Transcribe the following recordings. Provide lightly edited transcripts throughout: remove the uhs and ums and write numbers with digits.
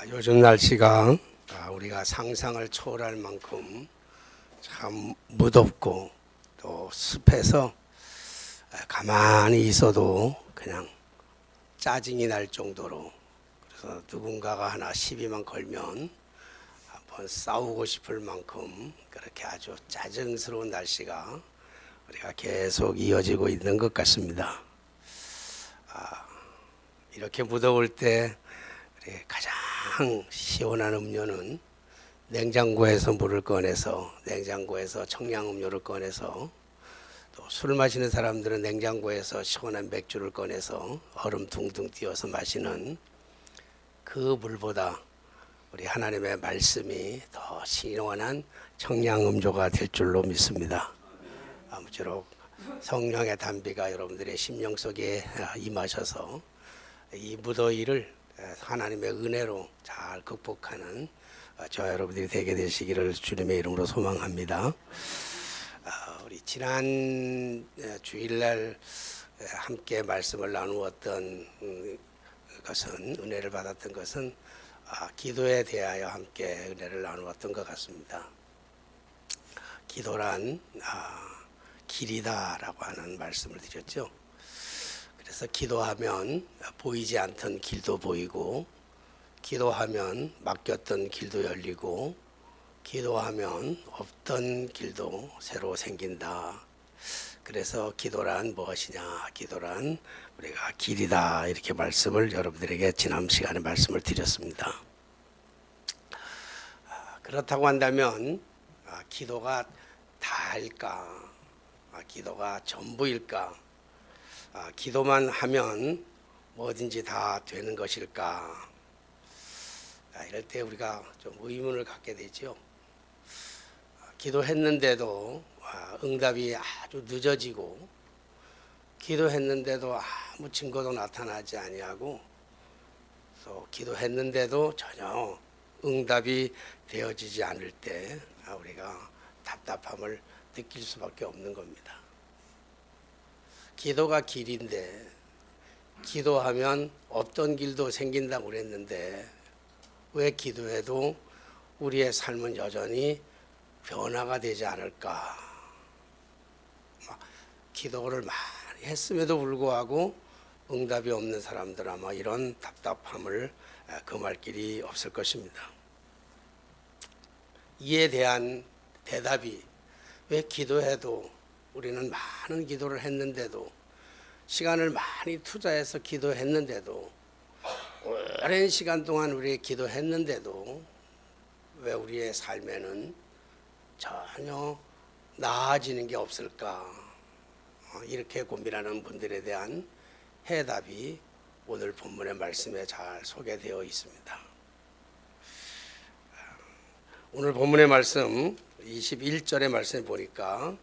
요즘 날씨가 우리가 상상을 초월할 만큼 참 무덥고 또 습해서 가만히 있어도 그냥 짜증이 날 정도로, 그래서 누군가가 하나 시비만 걸면 한번 싸우고 싶을 만큼 그렇게 아주 짜증스러운 날씨가 우리가 계속 이어지고 있는 것 같습니다. 이렇게 무더울 때 가장 시원한 음료는 냉장고에서 물을 꺼내서, 냉장고에서 청량음료를 꺼내서, 또 술 마시는 사람들은 냉장고에서 시원한 맥주를 꺼내서 얼음 둥둥 띄워서 마시는 그 물보다 우리 하나님의 말씀이 더 시원한 청량음료가 될 줄로 믿습니다. 아무쪼록 성령의 담비가 여러분들의 심령 속에 임하셔서 이 무더위를 하나님의 은혜로 잘 극복하는 저와 여러분들이 되게 되시기를 주님의 이름으로 소망합니다. 우리 지난 주일날 함께 말씀을 나누었던 것은, 은혜를 받았던 것은 기도에 대하여 함께 은혜를 나누었던 것 같습니다. 기도란 길이다라고 하는 말씀을 드렸죠. 그래서 기도하면 보이지 않던 길도 보이고, 기도하면 막혔던 길도 열리고, 기도하면 없던 길도 새로 생긴다. 그래서 기도란 무엇이냐? 기도란 우리가 길이다, 이렇게 말씀을 여러분들에게 지난 시간에 말씀을 드렸습니다. 그렇다고 한다면 기도가 다일까? 기도가 전부일까? 기도만 하면 뭐든지 다 되는 것일까? 이럴 때 우리가 좀 의문을 갖게 되죠. 기도했는데도 응답이 아주 늦어지고, 기도했는데도 아무 증거도 나타나지 아니하고, 또 기도했는데도 전혀 응답이 되어지지 않을 때 우리가 답답함을 느낄 수밖에 없는 겁니다. 기도가 길인데, 기도하면 없던 길도 생긴다고 그랬는데 왜 기도해도 우리의 삶은 여전히 변화가 되지 않을까? 기도를 많이 했음에도 불구하고 응답이 없는 사람들, 아마 이런 답답함을 금할 길이 없을 것입니다. 이에 대한 대답이, 왜 기도해도, 우리는 많은 기도를 했는데도, 시간을 많이 투자해서 기도했는데도, 오랜 시간 동안 우리 기도했는데도 왜 우리의 삶에는 전혀 나아지는 게 없을까? 이렇게 고민하는 분들에 대한 해답이 오늘 본문의 말씀에 잘 소개되어 있습니다. 오늘 본문의 말씀 21절의 말씀에 보니까,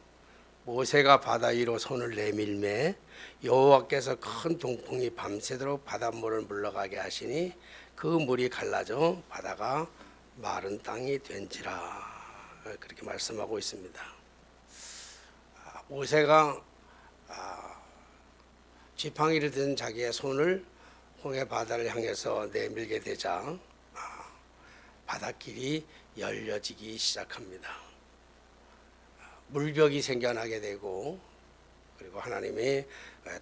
모세가 바다 위로 손을 내밀매 여호와께서 큰 동풍이 밤새도록 바닷물을 물러가게 하시니 그 물이 갈라져 바다가 마른 땅이 된지라, 그렇게 말씀하고 있습니다. 모세가 지팡이를 든 자기의 손을 홍해 바다를 향해서 내밀게 되자 바닷길이 열려지기 시작합니다. 물벽이 생겨나게 되고, 그리고 하나님이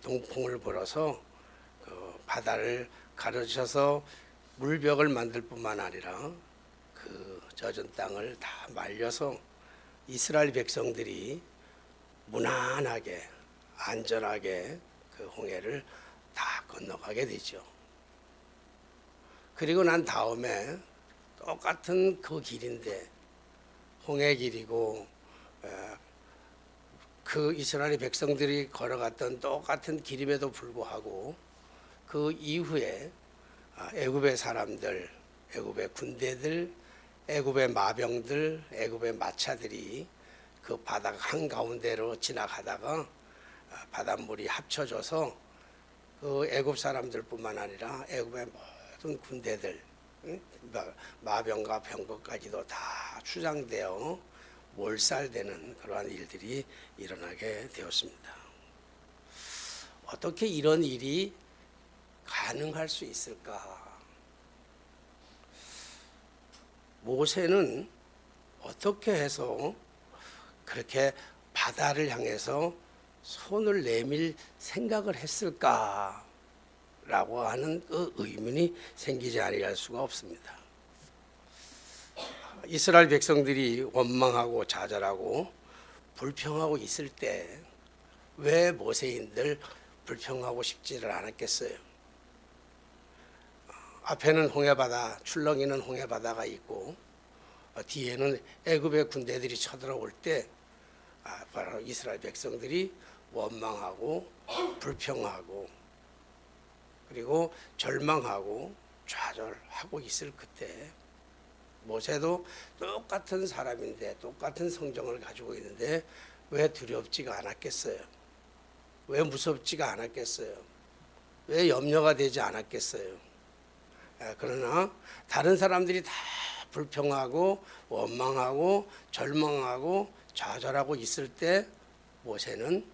동풍을 불어서 그 바다를 가르셔서 물벽을 만들 뿐만 아니라 그 젖은 땅을 다 말려서 이스라엘 백성들이 무난하게 안전하게 그 홍해를 다 건너가게 되죠. 그리고 난 다음에 똑같은 그 길인데, 홍해 길이고 그 이스라엘 백성들이 걸어갔던 똑같은 길임에도 불구하고 그 이후에 애굽의 사람들, 애굽의 군대들, 애굽의 마병들, 애굽의 마차들이 그 바다 한가운데로 지나가다가 바닷물이 합쳐져서 그 애굽 사람들뿐만 아니라 애굽의 모든 군대들, 마병과 병거까지도 다 추장되어 몰살되는 그러한 일들이 일어나게 되었습니다. 어떻게 이런 일이 가능할 수 있을까? 모세는 어떻게 해서 그렇게 바다를 향해서 손을 내밀 생각을 했을까라고 하는 그 의문이 생기지 아니할 수가 없습니다. 이스라엘 백성들이 원망하고 좌절하고 불평하고 있을 때 왜 모세인들 불평하고 싶지를 않았겠어요? 앞에는 홍해바다, 출렁이는 홍해바다가 있고 뒤에는 애굽의 군대들이 쳐들어올 때 바로 이스라엘 백성들이 원망하고 불평하고 그리고 절망하고 좌절하고 있을 그때 모세도 똑같은 사람인데 똑같은 성정을 가지고 있는데 왜 두렵지가 않았겠어요? 왜 무섭지가 않았겠어요? 왜 염려가 되지 않았겠어요? 그러나 다른 사람들이 다 불평하고 원망하고 절망하고 좌절하고 있을 때 모세는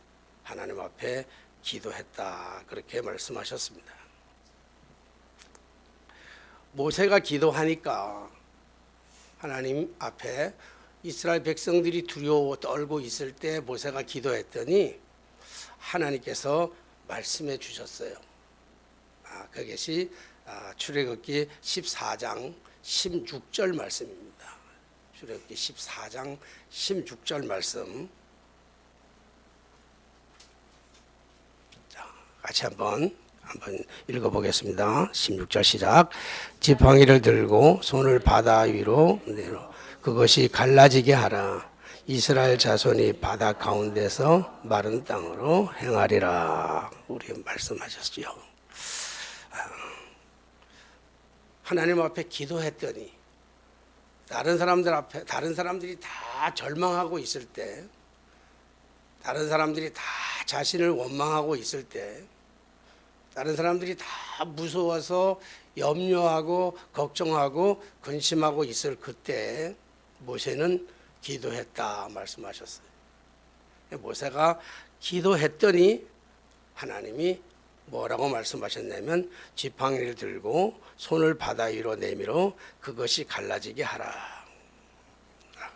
하나님 앞에 기도했다. 그렇게 말씀하셨습니다. 모세가 기도하니까 하나님 앞에 이스라엘 백성들이 두려워 떨고 있을 때 모세가 기도했더니 하나님께서 말씀해 주셨어요. 그것이 출애굽기 14장 16절 말씀입니다. 출애굽기 14장 16절 말씀. 자, 같이 한번 읽어보겠습니다. 16절 시작. 지팡이를 들고 손을 바다 위로 내려 그것이 갈라지게 하라. 이스라엘 자손이 바다 가운데서 마른 땅으로 행하리라. 우리 말씀하셨지요. 하나님 앞에 기도했더니 다른 사람들이 다 절망하고 있을 때, 다른 사람들이 다 자신을 원망하고 있을 때, 다른 사람들이 다 무서워서 염려하고 걱정하고 근심하고 있을 그때 모세는 기도했다 말씀하셨어요. 모세가 기도했더니 하나님이 뭐라고 말씀하셨냐면 지팡이를 들고 손을 바다 위로 내밀어 그것이 갈라지게 하라.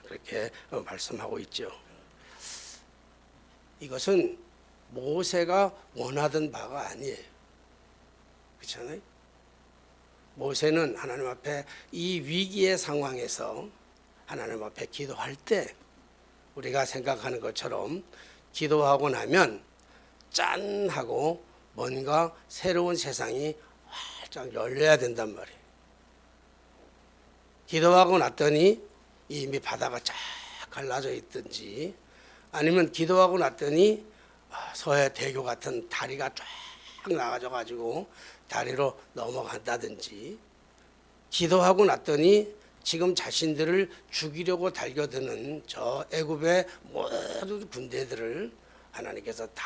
그렇게 말씀하고 있죠. 이것은 모세가 원하던 바가 아니에요. 그렇잖아요. 모세는 하나님 앞에 이 위기의 상황에서 하나님 앞에 기도할 때 우리가 생각하는 것처럼 기도하고 나면 짠 하고 뭔가 새로운 세상이 활짝 열려야 된단 말이에요. 기도하고 났더니 이미 바다가 쫙 갈라져 있든지 아니면 기도하고 났더니 서해 대교 같은 다리가 쫙 나가져 가지고 다리로 넘어간다든지 기도하고 났더니 지금 자신들을 죽이려고 달겨드는 저 애굽의 모든 군대들을 하나님께서 다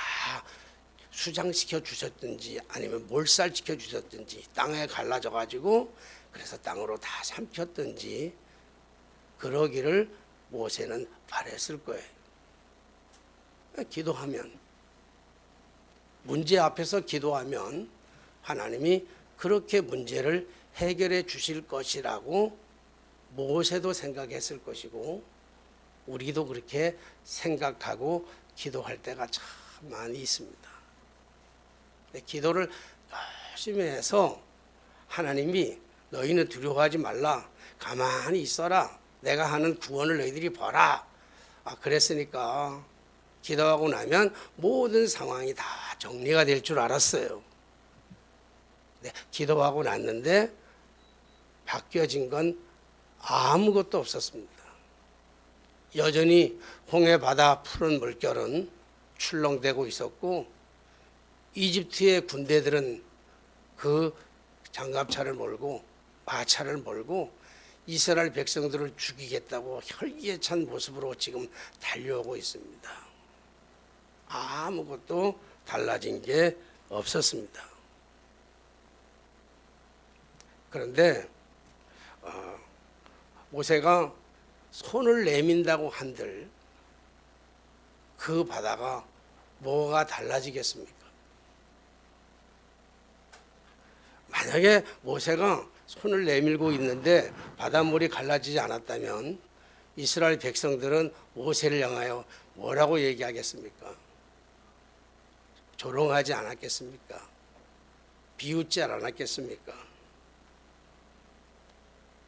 수장시켜 주셨든지 아니면 몰살시켜 주셨든지 땅에 갈라져 가지고 그래서 땅으로 다 삼켰든지 그러기를 모세는 바랬을 거예요. 기도하면 문제 앞에서 기도하면 하나님이 그렇게 문제를 해결해 주실 것이라고 모세도 생각했을 것이고 우리도 그렇게 생각하고 기도할 때가 참 많이 있습니다. 기도를 열심히 해서 하나님이 너희는 두려워하지 말라. 가만히 있어라. 내가 하는 구원을 너희들이 봐라. 그랬으니까 기도하고 나면 모든 상황이 다 정리가 될 줄 알았어요. 기도하고 났는데 바뀌어진 건 아무것도 없었습니다. 여전히 홍해 바다 푸른 물결은 출렁대고 있었고 이집트의 군대들은 그 장갑차를 몰고 마차를 몰고 이스라엘 백성들을 죽이겠다고 혈기에 찬 모습으로 지금 달려오고 있습니다. 아무것도 달라진 게 없었습니다. 그런데 모세가 손을 내민다고 한들 그 바다가 뭐가 달라지겠습니까? 만약에 모세가 손을 내밀고 있는데 바닷물이 갈라지지 않았다면 이스라엘 백성들은 모세를 향하여 뭐라고 얘기하겠습니까? 조롱하지 않았겠습니까? 비웃지 않았겠습니까?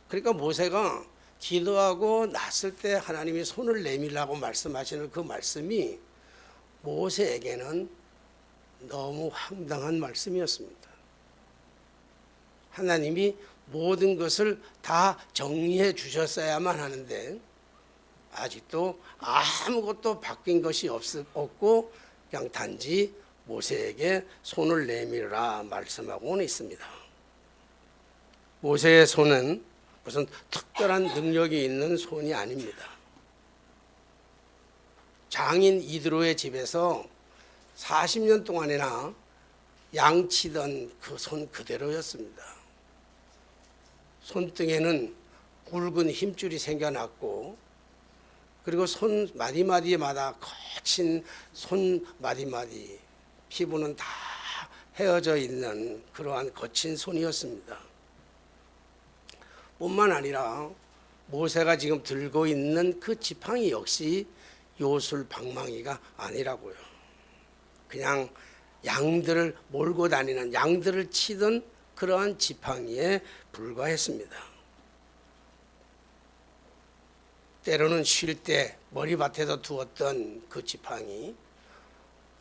그러니까 모세가 기도하고 났을 때 하나님이 손을 내밀라고 말씀하시는 그 말씀이 모세에게는 너무 황당한 말씀이었습니다. 하나님이 모든 것을 다 정리해 주셨어야만 하는데 아직도 아무것도 바뀐 것이 없고 그냥 단지 모세에게 손을 내밀으라 말씀하고는 있습니다. 모세의 손은 무슨 특별한 능력이 있는 손이 아닙니다. 장인 이드로의 집에서 40년 동안이나 양치던 그 손 그대로였습니다. 손등에는 굵은 힘줄이 생겨났고 그리고 손 마디마디마다 거친 손 마디마디 피부는 다 헤어져 있는 그러한 거친 손이었습니다. 뿐만 아니라 모세가 지금 들고 있는 그 지팡이 역시 요술 방망이가 아니라고요. 그냥 양들을 몰고 다니는 양들을 치던 그러한 지팡이에 불과했습니다. 때로는 쉴 때 머리밭에도 두었던 그 지팡이,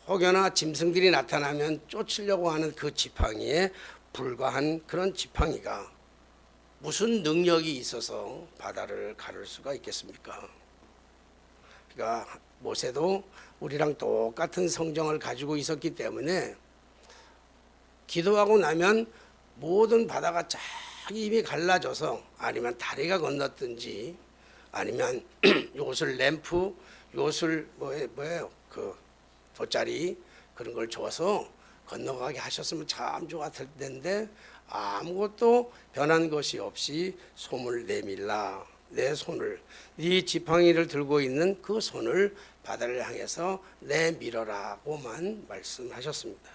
혹여나 짐승들이 나타나면 쫓으려고 하는 그 지팡이에 불과한 그런 지팡이가 무슨 능력이 있어서 바다를 가를 수가 있겠습니까? 그러니까 모세도 우리랑 똑같은 성정을 가지고 있었기 때문에 기도하고 나면 모든 바다가 자기 입이 갈라져서 아니면 다리가 건넜든지 아니면 요술 램프, 요술 뭐예요? 그 돗자리 그런 걸 줘서 건너가게 하셨으면 참 좋았을 텐데 아무것도 변한 것이 없이 손을 내밀라. 내 손을 네 지팡이를 들고 있는 그 손을 바다를 향해서 내밀어라고만 말씀하셨습니다.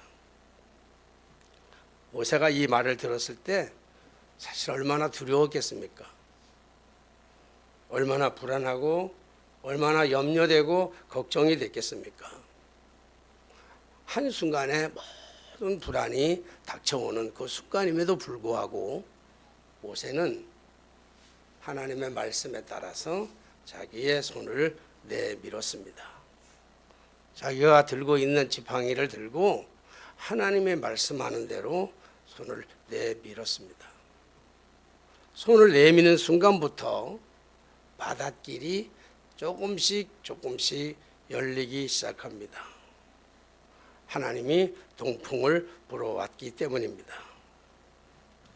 모세가 이 말을 들었을 때 사실 얼마나 두려웠겠습니까? 얼마나 불안하고 얼마나 염려되고 걱정이 됐겠습니까? 한순간에 모든 불안이 닥쳐오는 그 순간임에도 불구하고 모세는 하나님의 말씀에 따라서 자기의 손을 내밀었습니다. 자기가 들고 있는 지팡이를 들고 하나님의 말씀하는 대로 손을 내밀었습니다. 손을 내미는 순간부터 바닷길이 조금씩 열리기 시작합니다. 하나님이 동풍을 불어왔기 때문입니다.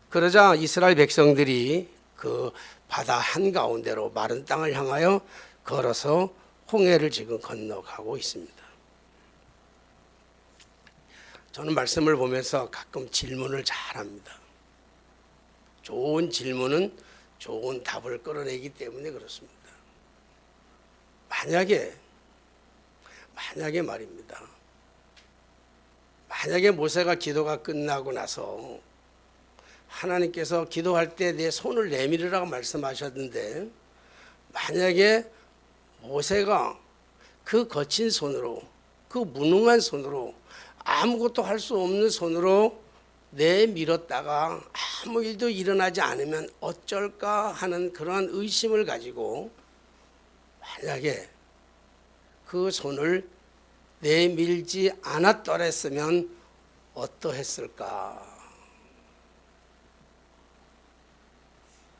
그러자 이스라엘 백성들이 그 바다 한가운데로 마른 땅을 향하여 걸어서 홍해를 지금 건너가고 있습니다. 저는 말씀을 보면서 가끔 질문을 잘합니다. 좋은 질문은 좋은 답을 끌어내기 때문에 그렇습니다. 만약에 말입니다. 만약에 모세가 기도가 끝나고 나서 하나님께서 기도할 때 내 손을 내밀으라고 말씀하셨는데 만약에 모세가 그 거친 손으로 그 무능한 손으로 아무것도 할 수 없는 손으로 내밀었다가 아무 일도 일어나지 않으면 어쩔까 하는 그러한 의심을 가지고 만약에 그 손을 내밀지 않았더랬으면 어떠했을까?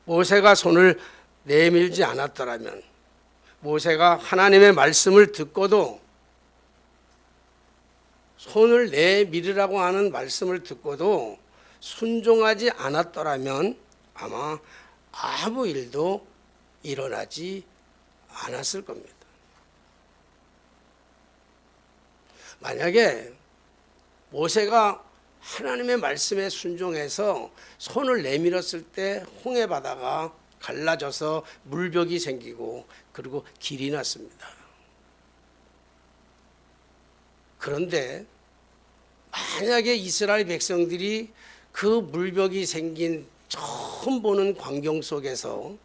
모세가 손을 내밀지 않았더라면 모세가 하나님의 말씀을 듣고도 손을 내밀으라고 하는 말씀을 듣고도 순종하지 않았더라면 아마 아무 일도 일어나지 않았을 겁니다. 만약에 모세가 하나님의 말씀에 순종해서 손을 내밀었을 때 홍해 바다가 갈라져서 물벽이 생기고 그리고 길이 났습니다. 그런데 만약에 이스라엘 백성들이 그 물벽이 생긴 처음 보는 광경 속에서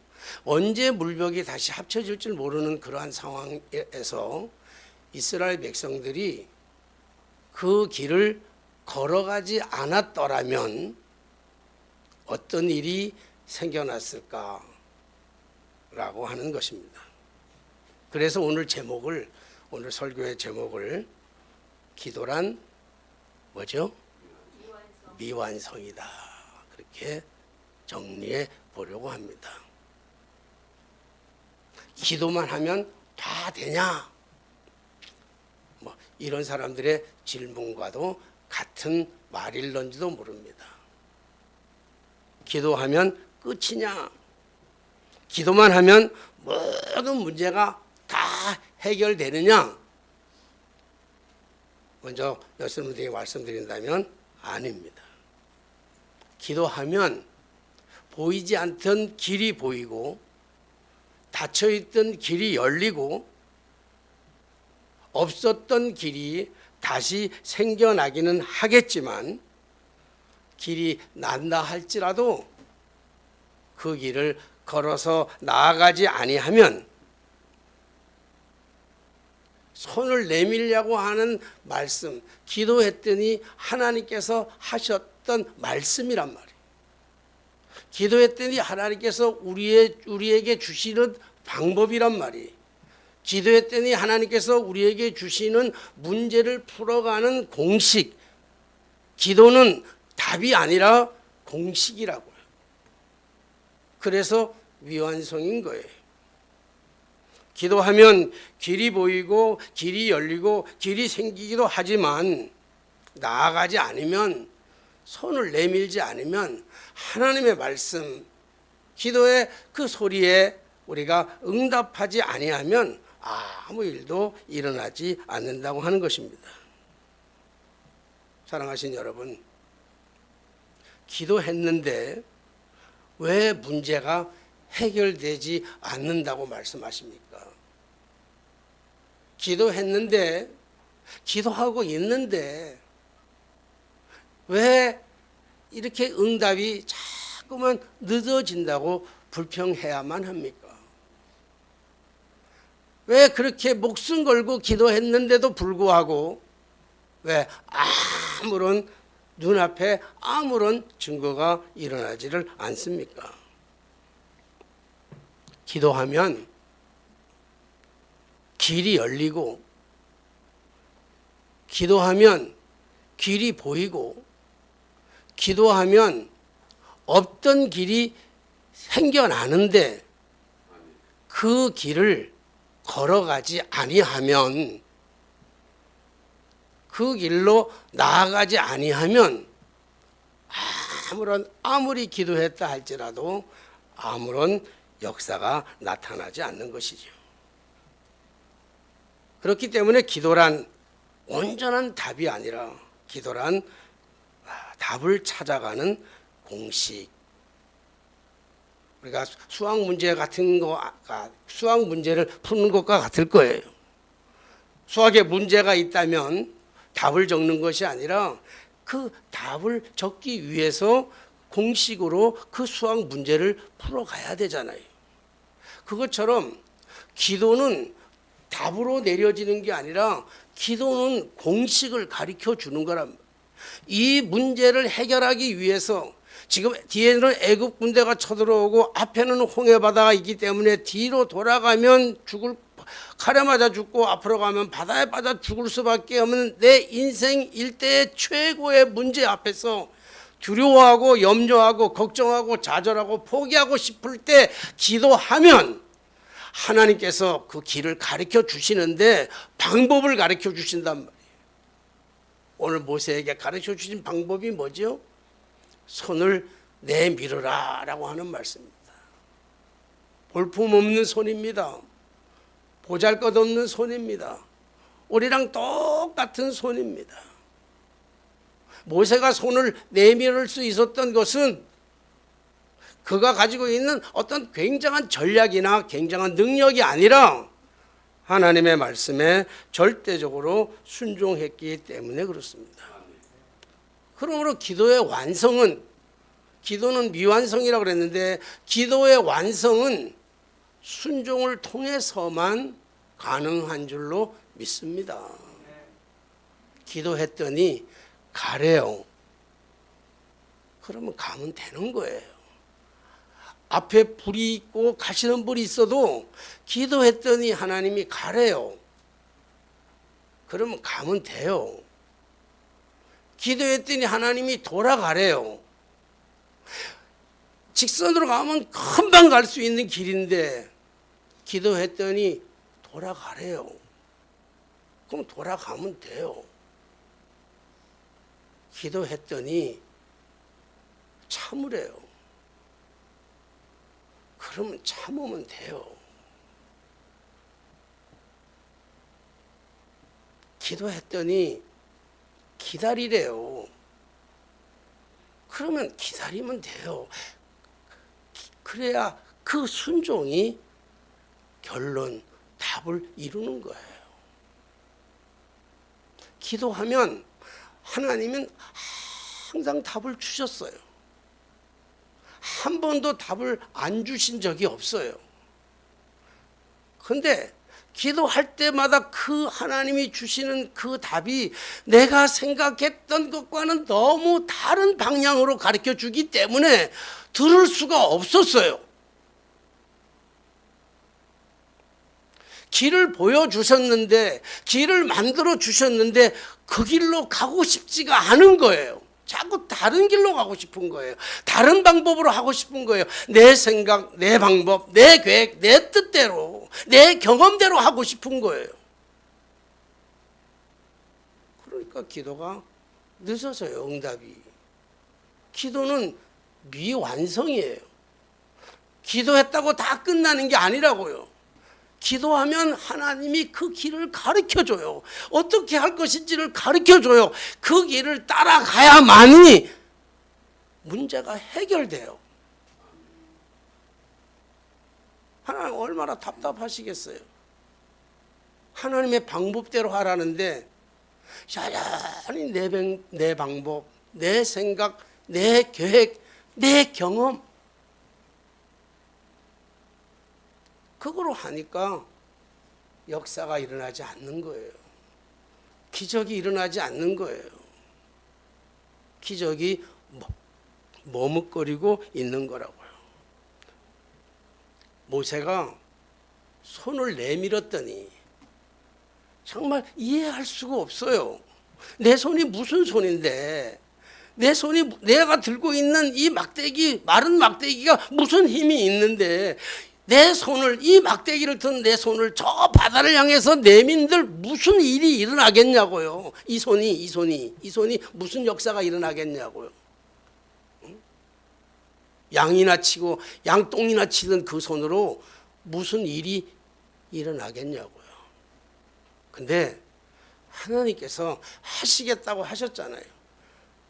언제 물벽이 다시 합쳐질 줄 모르는 그러한 상황에서 이스라엘 백성들이 그 길을 걸어가지 않았더라면 어떤 일이 생겨났을까라고 하는 것입니다. 그래서 오늘 설교의 제목을 기도란 뭐죠? 미완성이다. 그렇게 정리해 보려고 합니다. 기도만 하면 다 되냐? 뭐 이런 사람들의 질문과도 같은 말일런지도 모릅니다. 기도하면 끝이냐? 기도만 하면 모든 문제가 다 해결되느냐? 먼저 여러분들에게 말씀드린다면 아닙니다. 기도하면 보이지 않던 길이 보이고 닫혀있던 길이 열리고 없었던 길이 다시 생겨나기는 하겠지만 길이 난다 할지라도 그 길을 걸어서 나아가지 아니하면 손을 내밀려고 하는 말씀, 기도했더니 하나님께서 하셨던 말씀이란 말이에요. 기도했더니 하나님께서 우리에게 주시는 방법이란 말이에요. 기도했더니 하나님께서 우리에게 주시는 문제를 풀어가는 공식. 기도는 답이 아니라 공식이라고요. 그래서 미완성인 거예요. 기도하면 길이 보이고 길이 열리고 길이 생기기도 하지만 나아가지 않으면, 손을 내밀지 않으면 하나님의 말씀, 기도의 그 소리에 우리가 응답하지 아니하면 아무 일도 일어나지 않는다고 하는 것입니다. 사랑하신 여러분, 기도했는데 왜 문제가 해결되지 않는다고 말씀하십니까? 기도했는데, 기도하고 있는데 왜 이렇게 응답이 자꾸만 늦어진다고 불평해야만 합니까? 왜 그렇게 목숨 걸고 기도했는데도 불구하고 왜 아무런 눈앞에 아무런 증거가 일어나지를 않습니까? 기도하면 길이 열리고, 기도하면 길이 보이고, 기도하면 없던 길이 생겨나는데 그 길을 걸어가지 아니하면, 그 길로 나아가지 아니하면 아무리 기도했다 할지라도 아무런 역사가 나타나지 않는 것이죠. 그렇기 때문에 기도란 온전한 답이 아니라 기도란 답을 찾아가는 공식. 우리가 수학 문제 같은 수학 문제를 푸는 것과 같을 거예요. 수학에 문제가 있다면 답을 적는 것이 아니라 그 답을 적기 위해서 공식으로 그 수학 문제를 풀어가야 되잖아요. 그것처럼 기도는 답으로 내려지는 게 아니라 기도는 공식을 가르쳐 주는 거란 말이에요. 이 문제를 해결하기 위해서 지금 뒤에는 애굽 군대가 쳐들어오고 앞에는 홍해 바다가 있기 때문에 뒤로 돌아가면 칼에 맞아 죽고 앞으로 가면 바다에 빠져 죽을 수밖에 없는 내 인생 일대의 최고의 문제 앞에서 두려워하고 염려하고 걱정하고 좌절하고 포기하고 싶을 때 기도하면 하나님께서 그 길을 가르쳐 주시는데 방법을 가르쳐 주신단 말이에요. 오늘 모세에게 가르쳐 주신 방법이 뭐죠? 손을 내밀어라 라고 하는 말씀입니다. 볼품없는 손입니다. 보잘것없는 손입니다. 우리랑 똑같은 손입니다. 모세가 손을 내밀을 수 있었던 것은 그가 가지고 있는 어떤 굉장한 전략이나 굉장한 능력이 아니라 하나님의 말씀에 절대적으로 순종했기 때문에 그렇습니다. 그러므로 기도의 완성은 기도는 미완성이라고 그랬는데 기도의 완성은 순종을 통해서만 가능한 줄로 믿습니다. 기도했더니 가래요. 그러면 가면 되는 거예요. 앞에 불이 있고 가시는 불이 있어도 기도했더니 하나님이 가래요. 그러면 가면 돼요. 기도했더니 하나님이 돌아가래요. 직선으로 가면 금방 갈 수 있는 길인데 기도했더니 돌아가래요. 그럼 돌아가면 돼요. 기도했더니 참으래요. 그러면 참으면 돼요. 기도했더니 기다리래요. 그러면 기다리면 돼요. 그래야 그 순종이 결론, 답을 이루는 거예요. 기도하면 하나님은 항상 답을 주셨어요. 한 번도 답을 안 주신 적이 없어요. 그런데 기도할 때마다 그 하나님이 주시는 그 답이 내가 생각했던 것과는 너무 다른 방향으로 가르쳐 주기 때문에 들을 수가 없었어요. 길을 보여주셨는데, 길을 만들어 주셨는데 그 길로 가고 싶지가 않은 거예요. 자꾸 다른 길로 가고 싶은 거예요. 다른 방법으로 하고 싶은 거예요. 내 생각, 내 방법, 내 계획, 내 뜻대로, 내 경험대로 하고 싶은 거예요. 그러니까 기도가 늦어져요, 응답이. 기도는 미완성이에요. 기도했다고 다 끝나는 게 아니라고요. 기도하면 하나님이 그 길을 가르쳐줘요. 어떻게 할 것인지를 가르쳐줘요. 그 길을 따라가야만이 문제가 해결돼요. 하나님 얼마나 답답하시겠어요. 하나님의 방법대로 하라는데 자연히 내 방법, 내 생각, 내 계획, 내 경험 그거로 하니까 역사가 일어나지 않는 거예요. 기적이 일어나지 않는 거예요. 기적이 머뭇거리고 있는 거라고요. 모세가 손을 내밀었더니 정말 이해할 수가 없어요. 내 손이 무슨 손인데 내 손이 내가 들고 있는 이 막대기, 마른 막대기가 무슨 힘이 있는데 내 손을, 이 막대기를 든 내 손을 저 바다를 향해서 내민들 무슨 일이 일어나겠냐고요. 이 손이 무슨 역사가 일어나겠냐고요. 양이나 치고 양똥이나 치던 그 손으로 무슨 일이 일어나겠냐고요. 근데 하나님께서 하시겠다고 하셨잖아요.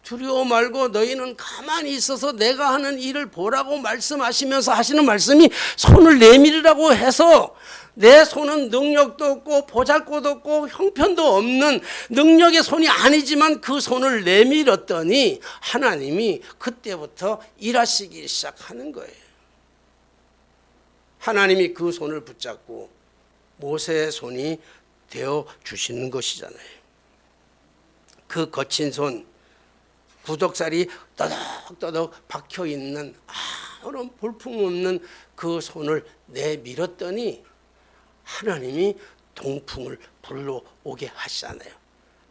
두려워 말고 너희는 가만히 있어서 내가 하는 일을 보라고 말씀하시면서 하시는 말씀이 손을 내밀으라고 해서 내 손은 능력도 없고 보잘것 없고 형편도 없는 능력의 손이 아니지만 그 손을 내밀었더니 하나님이 그때부터 일하시기 시작하는 거예요. 하나님이 그 손을 붙잡고 모세의 손이 되어 주시는 것이잖아요. 그 거친 손, 구덕살이 떠덕떠덕 박혀있는 아무런 볼품없는 그 손을 내밀었더니 하나님이 동풍을 불러오게 하시잖아요.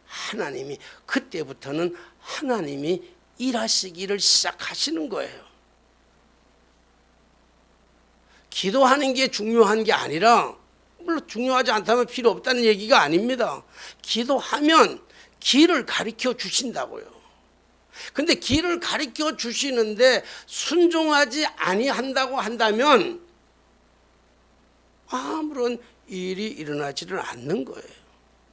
하나님이 그때부터는 하나님이 일하시기를 시작하시는 거예요. 기도하는 게 중요한 게 아니라 물론 중요하지 않다면 필요 없다는 얘기가 아닙니다. 기도하면 길을 가르쳐 주신다고요. 근데 길을 가르쳐 주시는데 순종하지 아니한다고 한다면 아무런 일이 일어나지를 않는 거예요.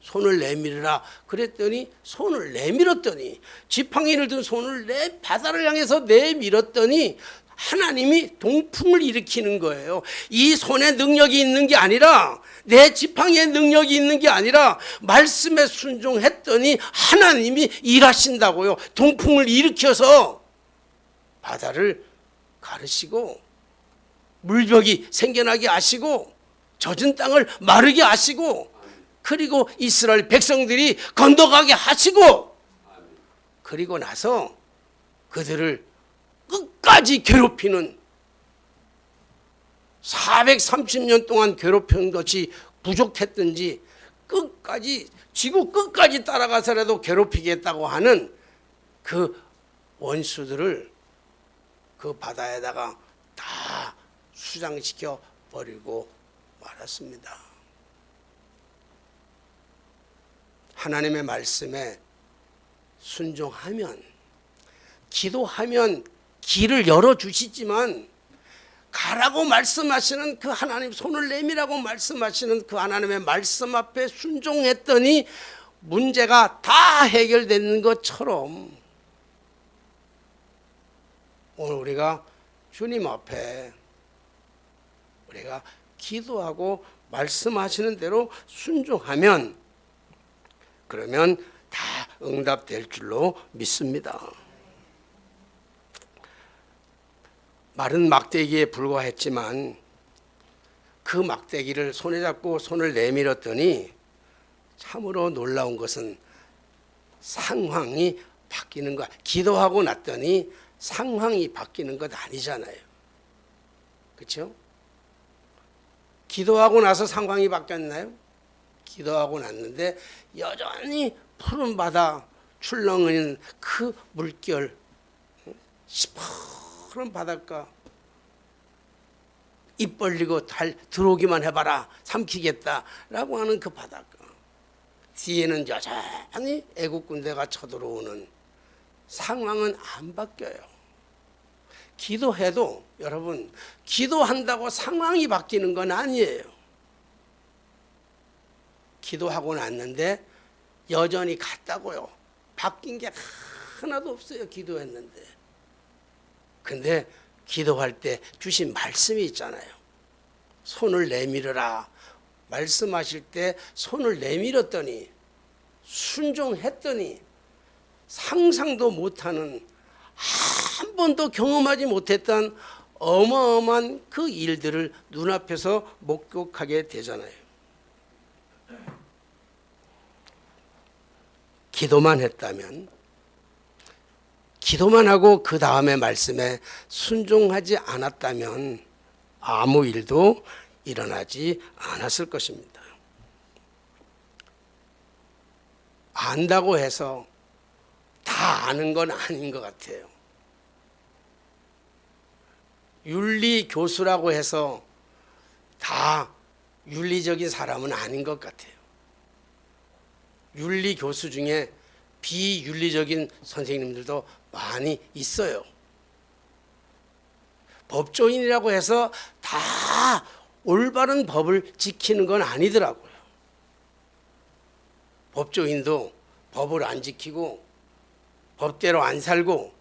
손을 내밀으라 그랬더니 손을 내밀었더니 지팡이를 든 손을 바다를 향해서 내밀었더니 하나님이 동풍을 일으키는 거예요. 이 손에 능력이 있는 게 아니라 내 지팡이에 능력이 있는 게 아니라 말씀에 순종했더니 하나님이 일하신다고요. 동풍을 일으켜서 바다를 가르시고 물벽이 생겨나게 하시고 젖은 땅을 마르게 하시고 그리고 이스라엘 백성들이 건너가게 하시고 그리고 나서 그들을 끝까지 괴롭히는 430년 동안 괴롭힌 것이 부족했든지 끝까지 지구 끝까지 따라가서라도 괴롭히겠다고 하는 그 원수들을 그 바다에다가 다 수장시켜 버리고 말았습니다. 하나님의 말씀에 순종하면 기도하면 길을 열어주시지만 가라고 말씀하시는 그 하나님 손을 내밀라고 말씀하시는 그 하나님의 말씀 앞에 순종했더니 문제가 다 해결되는 것처럼 오늘 우리가 주님 앞에 우리가 기도하고 말씀하시는 대로 순종하면 그러면 다 응답될 줄로 믿습니다. 마른 막대기에 불과했지만 그 막대기를 손에 잡고 손을 내밀었더니 참으로 놀라운 것은 상황이 바뀌는 것. 기도하고 났더니 상황이 바뀌는 것 아니잖아요. 그렇죠? 기도하고 나서 상황이 바뀌었나요? 기도하고 났는데 여전히 푸른 바다 출렁이는 그 물결 시퍼런 바닷가 입 벌리고 달 들어오기만 해봐라 삼키겠다라고 하는 그 바닷가 뒤에는 여전히 애국 군대가 쳐들어오는 상황은 안 바뀌어요. 기도해도 여러분 기도한다고 상황이 바뀌는 건 아니에요. 기도하고 났는데 여전히 같다고요. 바뀐 게 하나도 없어요. 기도했는데. 근데 기도할 때 주신 말씀이 있잖아요. 손을 내밀어라. 말씀하실 때 손을 내밀었더니 순종했더니 상상도 못하는 한 번도 경험하지 못했던 어마어마한 그 일들을 눈앞에서 목격하게 되잖아요. 기도만 했다면 기도만 하고 그 다음에 말씀에 순종하지 않았다면 아무 일도 일어나지 않았을 것입니다. 안다고 해서 다 아는 건 아닌 것 같아요. 윤리 교수라고 해서 다 윤리적인 사람은 아닌 것 같아요. 윤리 교수 중에 비윤리적인 선생님들도 많이 있어요. 법조인이라고 해서 다 올바른 법을 지키는 건 아니더라고요. 법조인도 법을 안 지키고 법대로 안 살고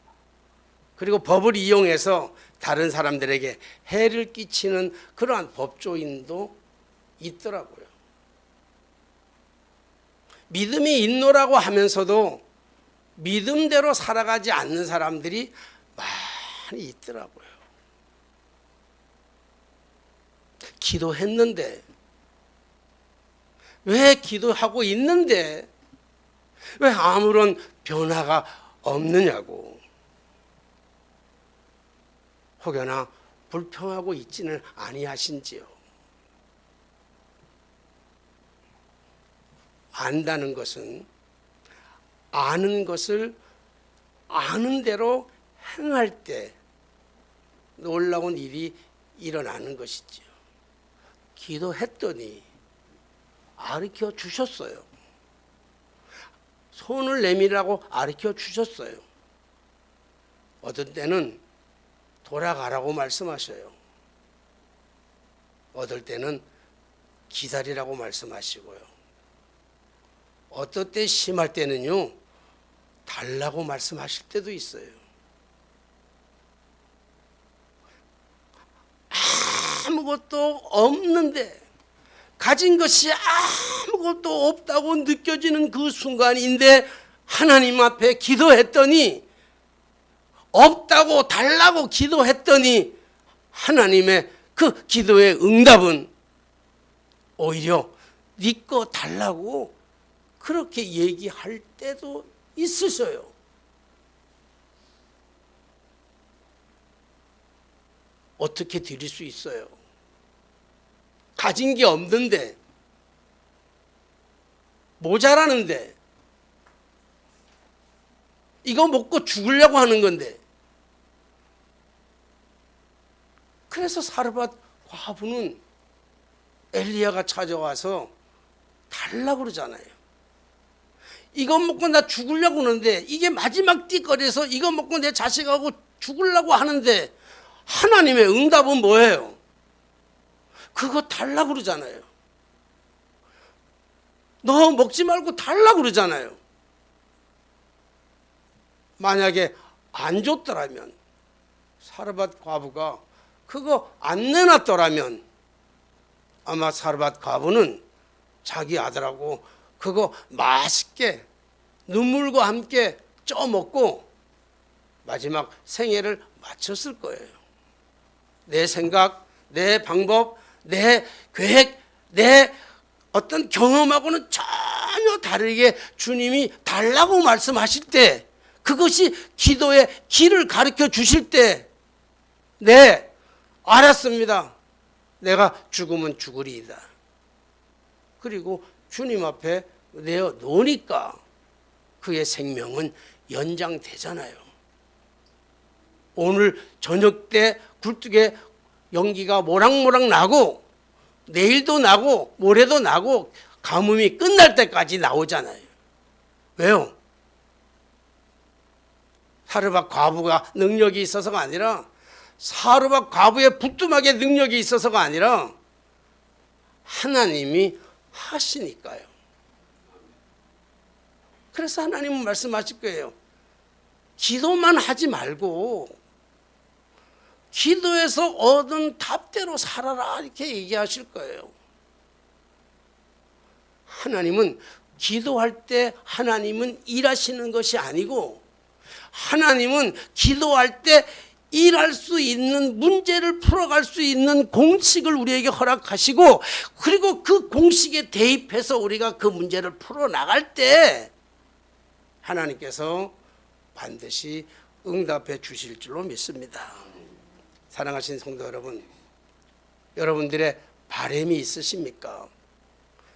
그리고 법을 이용해서 다른 사람들에게 해를 끼치는 그러한 법조인도 있더라고요. 믿음이 있노라고 하면서도 믿음대로 살아가지 않는 사람들이 많이 있더라고요. 기도했는데 왜 기도하고 있는데 왜 아무런 변화가 없느냐고 혹여나 불평하고 있지는 아니하신지요. 안다는 것은 아는 것을 아는 대로 행할 때 놀라운 일이 일어나는 것이지요. 기도했더니 가르쳐 주셨어요. 손을 내밀라고 가르쳐 주셨어요. 어떤 때는 돌아가라고 말씀하셔요. 어떨 때는 기다리라고 말씀하시고요. 어떨 때 심할 때는요 달라고 말씀하실 때도 있어요. 아무것도 없는데 가진 것이 아무것도 없다고 느껴지는 그 순간인데 하나님 앞에 기도했더니 없다고 달라고 기도했더니 하나님의 그 기도의 응답은 오히려 네 거 달라고 그렇게 얘기할 때도 있으셔요. 어떻게 드릴 수 있어요? 가진 게 없는데, 모자라는데, 이거 먹고 죽으려고 하는 건데. 그래서 사르밧 과부는 엘리야가 찾아와서 달라고 그러잖아요. 이거 먹고 나 죽으려고 하는데, 이게 마지막 띠거리에서 이거 먹고 내 자식하고 죽으려고 하는데 하나님의 응답은 뭐예요? 그거 달라고 그러잖아요. 너 먹지 말고 달라고 그러잖아요. 만약에 안 줬더라면, 사르밧 과부가 그거 안 내놨더라면 아마 사르밧 과부는 자기 아들하고 그거 맛있게 눈물과 함께 쪄먹고 마지막 생애를 마쳤을 거예요. 내 생각, 내 방법, 내 계획, 내 어떤 경험하고는 전혀 다르게 주님이 달라고 말씀하실 때, 그것이 기도의 길을 가르쳐 주실 때, 네, 알았습니다. 내가 죽으면 죽으리이다. 그리고 주님 앞에 내어 놓으니까 그의 생명은 연장되잖아요. 오늘 저녁 때 굴뚝에 연기가 모락모락 나고 내일도 나고 모레도 나고 가뭄이 끝날 때까지 나오잖아요. 왜요? 사르밧 과부가 능력이 있어서가 아니라, 사르밧 과부의 부뚜막에 능력이 있어서가 아니라 하나님이 하시니까요. 그래서 하나님은 말씀하실 거예요. 기도만 하지 말고 기도에서 얻은 답대로 살아라, 이렇게 얘기하실 거예요. 하나님은 기도할 때 하나님은 일하시는 것이 아니고, 하나님은 기도할 때 일할 수 있는, 문제를 풀어갈 수 있는 공식을 우리에게 허락하시고, 그리고 그 공식에 대입해서 우리가 그 문제를 풀어나갈 때 하나님께서 반드시 응답해 주실 줄로 믿습니다. 사랑하신 성도 여러분, 여러분들의 바람이 있으십니까?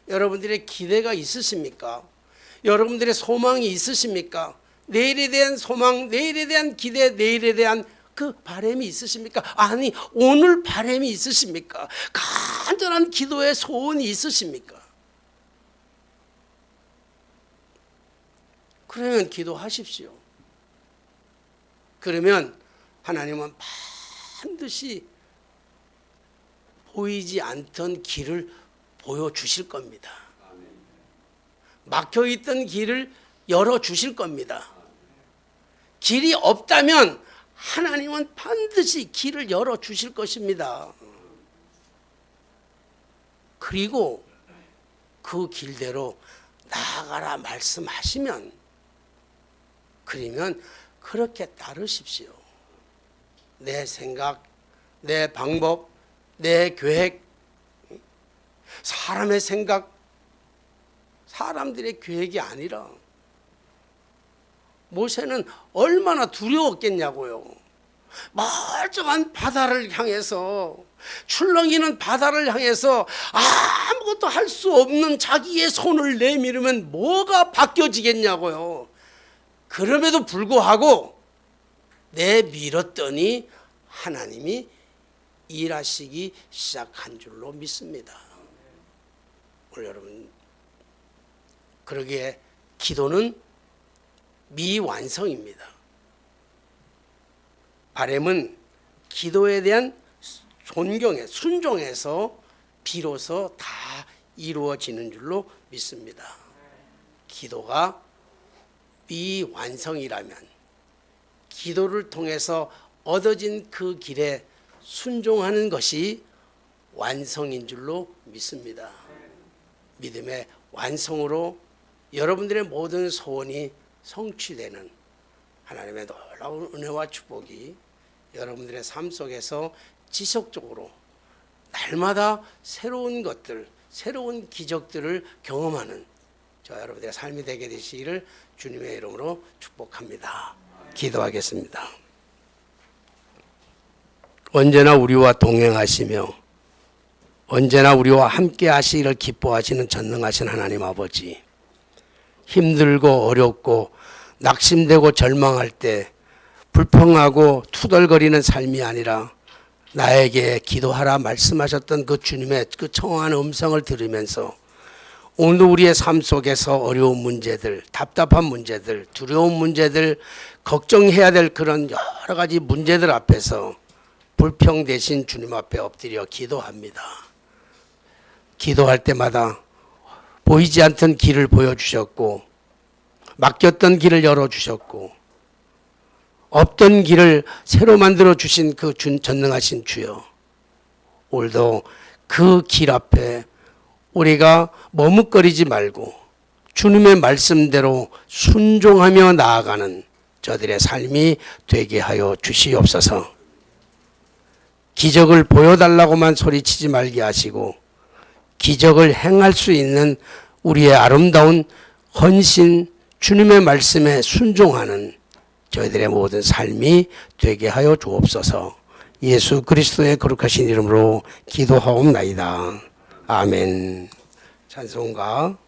여러분들의 기대가 있으십니까? 여러분들의 소망이 있으십니까? 내일에 대한 소망, 내일에 대한 기대, 내일에 대한 그 바람이 있으십니까? 아니, 오늘 바람이 있으십니까? 간절한 기도의 소원이 있으십니까? 그러면 기도하십시오. 그러면 하나님은 반드시 보이지 않던 길을 보여주실 겁니다. 막혀있던 길을 열어주실 겁니다. 길이 없다면 하나님은 반드시 길을 열어주실 것입니다. 그리고 그 길대로 나아가라 말씀하시면, 그러면 그렇게 따르십시오. 내 생각, 내 방법, 내 계획, 사람의 생각, 사람들의 계획이 아니라, 모세는 얼마나 두려웠겠냐고요. 멀쩡한 바다를 향해서, 출렁이는 바다를 향해서 아무것도 할 수 없는 자기의 손을 내밀으면 뭐가 바뀌어지겠냐고요. 그럼에도 불구하고 내밀었더니 하나님이 일하시기 시작한 줄로 믿습니다. 오늘 여러분, 그러기에 기도는 미완성입니다. 바람은 기도에 대한 존경에, 순종에서 비로소 다 이루어지는 줄로 믿습니다. 기도가 미완성이라면 기도를 통해서 얻어진 그 길에 순종하는 것이 완성인 줄로 믿습니다. 믿음의 완성으로 여러분들의 모든 소원이 성취되는 하나님의 놀라운 은혜와 축복이 여러분들의 삶 속에서 지속적으로 날마다 새로운 것들, 새로운 기적들을 경험하는 저 여러분들의 삶이 되게 되시기를 주님의 이름으로 축복합니다. 기도하겠습니다. 언제나 우리와 동행하시며 언제나 우리와 함께 하시기를 기뻐하시는 전능하신 하나님 아버지, 힘들고 어렵고 낙심되고 절망할 때 불평하고 투덜거리는 삶이 아니라 나에게 기도하라 말씀하셨던 그 주님의 그 청한 음성을 들으면서 오늘 우리의 삶 속에서 어려운 문제들, 답답한 문제들, 두려운 문제들, 걱정해야 될 그런 여러 가지 문제들 앞에서 불평 대신 주님 앞에 엎드려 기도합니다. 기도할 때마다 보이지 않던 길을 보여주셨고 막혔던 길을 열어주셨고 없던 길을 새로 만들어 주신 그 전능하신 주여, 오늘도 그 길 앞에 우리가 머뭇거리지 말고 주님의 말씀대로 순종하며 나아가는 저들의 삶이 되게 하여 주시옵소서. 기적을 보여달라고만 소리치지 말게 하시고 기적을 행할 수 있는 우리의 아름다운 헌신, 주님의 말씀에 순종하는 저희들의 모든 삶이 되게 하여 주옵소서. 예수 그리스도의 거룩하신 이름으로 기도하옵나이다. 아멘. 찬송가